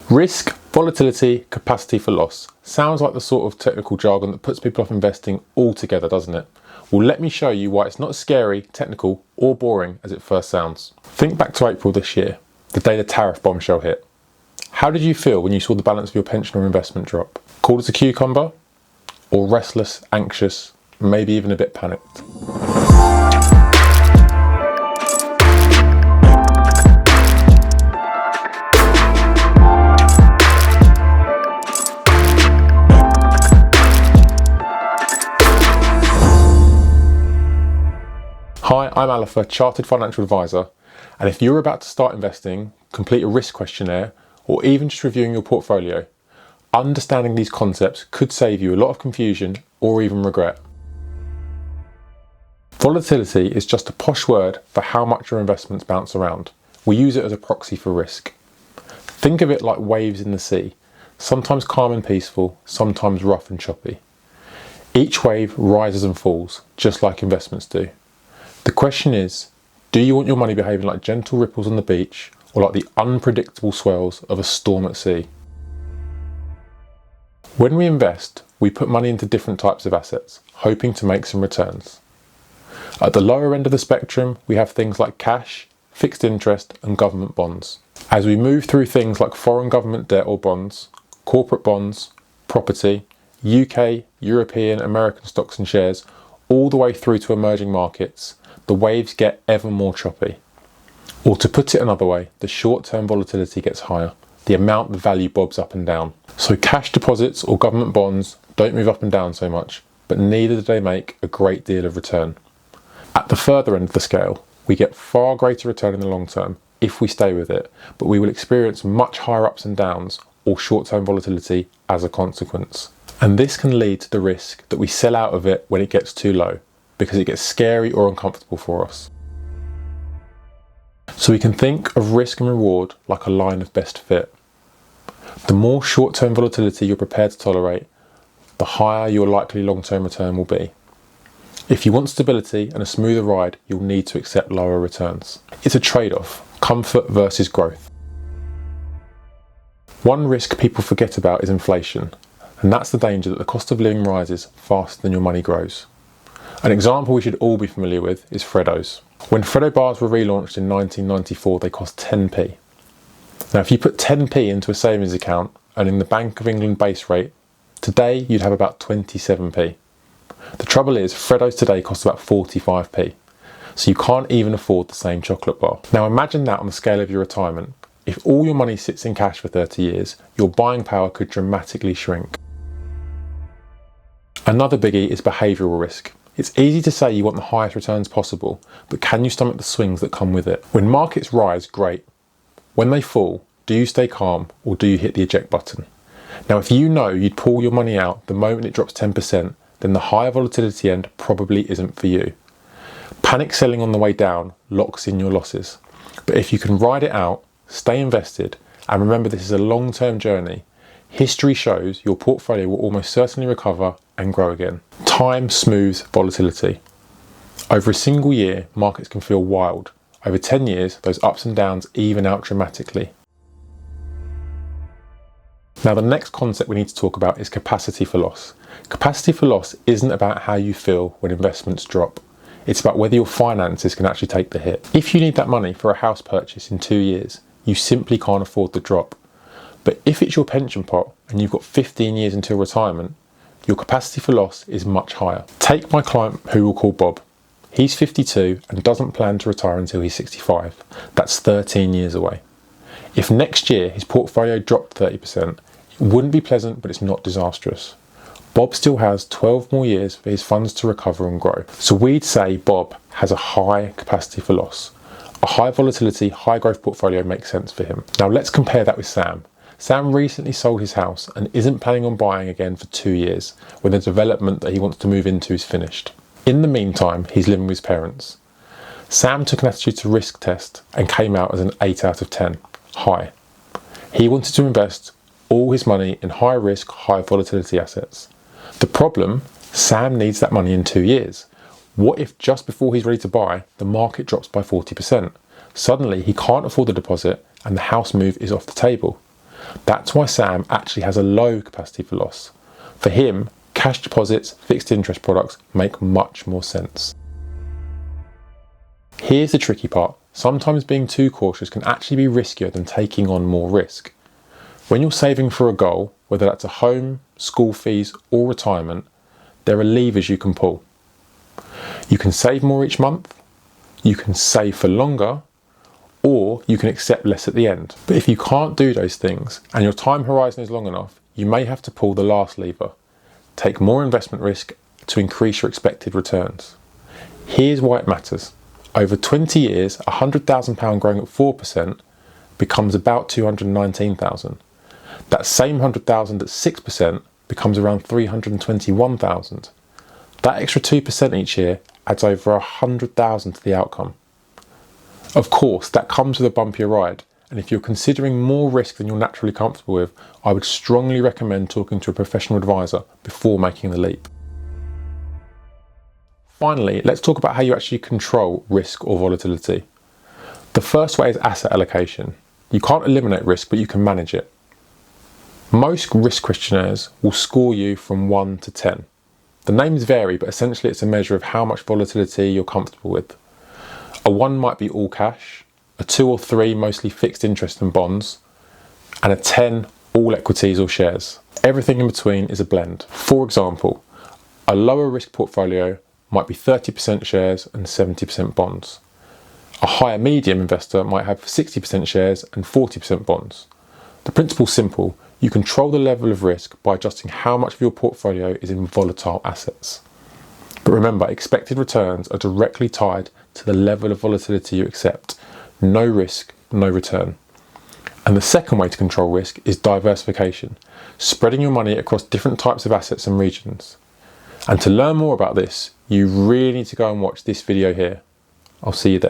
Risk, volatility, capacity for loss. Sounds like the sort of technical jargon that puts people off investing altogether, doesn't it? Well, let me show you why it's not as scary, technical, or boring as it first sounds. Think back to April this year, the day the tariff bombshell hit. How did you feel when you saw the balance of your pension or investment drop? Cold as a cucumber? Or restless, anxious, maybe even a bit panicked? Hi, I'm Alifa, Chartered Financial Advisor, and if you're about to start investing, complete a risk questionnaire, or even just reviewing your portfolio, understanding these concepts could save you a lot of confusion or even regret. Volatility is just a posh word for how much your investments bounce around. We use it as a proxy for risk. Think of it like waves in the sea, sometimes calm and peaceful, sometimes rough and choppy. Each wave rises and falls, just like investments do. The question is, do you want your money behaving like gentle ripples on the beach or like the unpredictable swells of a storm at sea? When we invest, we put money into different types of assets, hoping to make some returns. At the lower end of the spectrum, we have things like cash, fixed interest, and government bonds. As we move through things like foreign government debt or bonds, corporate bonds, property, UK, European, American stocks and shares, all the way through to emerging markets, the waves get ever more choppy. Or to put it another way, the short-term volatility gets higher, the amount the value bobs up and down. So cash deposits or government bonds don't move up and down so much, but neither do they make a great deal of return. At the further end of the scale, we get far greater return in the long term if we stay with it, but we will experience much higher ups and downs or short-term volatility as a consequence. And this can lead to the risk that we sell out of it when it gets too low, because it gets scary or uncomfortable for us. So we can think of risk and reward like a line of best fit. The more short-term volatility you're prepared to tolerate, the higher your likely long-term return will be. If you want stability and a smoother ride, you'll need to accept lower returns. It's a trade-off, comfort versus growth. One risk people forget about is inflation, and that's the danger that the cost of living rises faster than your money grows. An example we should all be familiar with is Freddos. When Freddo bars were relaunched in 1994, they cost 10p. Now, if you put 10p into a savings account earning the Bank of England base rate, today you'd have about 27p. The trouble is, Freddos today cost about 45p, so you can't even afford the same chocolate bar. Now imagine that on the scale of your retirement. If all your money sits in cash for 30 years, your buying power could dramatically shrink. Another biggie is behavioural risk. It's easy to say you want the highest returns possible, but can you stomach the swings that come with it? When markets rise, great. When they fall, do you stay calm or do you hit the eject button? Now, if you know you'd pull your money out the moment it drops 10%, then the higher volatility end probably isn't for you. Panic selling on the way down locks in your losses. But if you can ride it out, stay invested, and remember this is a long-term journey, history shows your portfolio will almost certainly recover and grow again. Time smooths volatility. Over a single year, markets can feel wild. Over 10 years, those ups and downs even out dramatically. Now, the next concept we need to talk about is capacity for loss. Capacity for loss isn't about how you feel when investments drop. It's about whether your finances can actually take the hit. If you need that money for a house purchase in 2 years, you simply can't afford the drop. But if it's your pension pot and you've got 15 years until retirement, your capacity for loss is much higher. Take my client who we'll call Bob. He's 52 and doesn't plan to retire until he's 65. That's 13 years away. If next year his portfolio dropped 30%, it wouldn't be pleasant, but it's not disastrous. Bob still has 12 more years for his funds to recover and grow. So we'd say Bob has a high capacity for loss. A high volatility, high growth portfolio makes sense for him. Now let's compare that with Sam. Sam recently sold his house and isn't planning on buying again for 2 years when the development that he wants to move into is finished. In the meantime, he's living with his parents. Sam took an attitude to risk test and came out as an 8 out of 10, high. He wanted to invest all his money in high risk, high volatility assets. The problem, Sam needs that money in 2 years. What if just before he's ready to buy, the market drops by 40%? Suddenly he can't afford the deposit and the house move is off the table. That's why Sam actually has a low capacity for loss. For him, cash deposits, fixed interest products make much more sense. Here's the tricky part. Sometimes being too cautious can actually be riskier than taking on more risk. When you're saving for a goal, whether that's a home, school fees, or retirement, there are levers you can pull. You can save more each month, you can save for longer, or you can accept less at the end. But if you can't do those things and your time horizon is long enough, you may have to pull the last lever. Take more investment risk to increase your expected returns. Here's why it matters. Over 20 years, £100,000 growing at 4% becomes about 219,000. That same 100,000 at 6% becomes around 321,000. That extra 2% each year adds over 100,000 to the outcome. Of course, that comes with a bumpier ride, and if you're considering more risk than you're naturally comfortable with, I would strongly recommend talking to a professional advisor before making the leap. Finally, let's talk about how you actually control risk or volatility. The first way is asset allocation. You can't eliminate risk, but you can manage it. Most risk questionnaires will score you from 1 to 10. The names vary, but essentially it's a measure of how much volatility you're comfortable with. A 1 might be all cash, a 2 or 3 mostly fixed interest and bonds, and a 10 all equities or shares. Everything in between is a blend. For example, a lower risk portfolio might be 30% shares and 70% bonds. A higher medium investor might have 60% shares and 40% bonds. The principle's simple. You control the level of risk by adjusting how much of your portfolio is in volatile assets. But remember, expected returns are directly tied to the level of volatility you accept. No risk, no return. And the second way to control risk is diversification, spreading your money across different types of assets and regions. And to learn more about this, you really need to go and watch this video here. I'll see you there.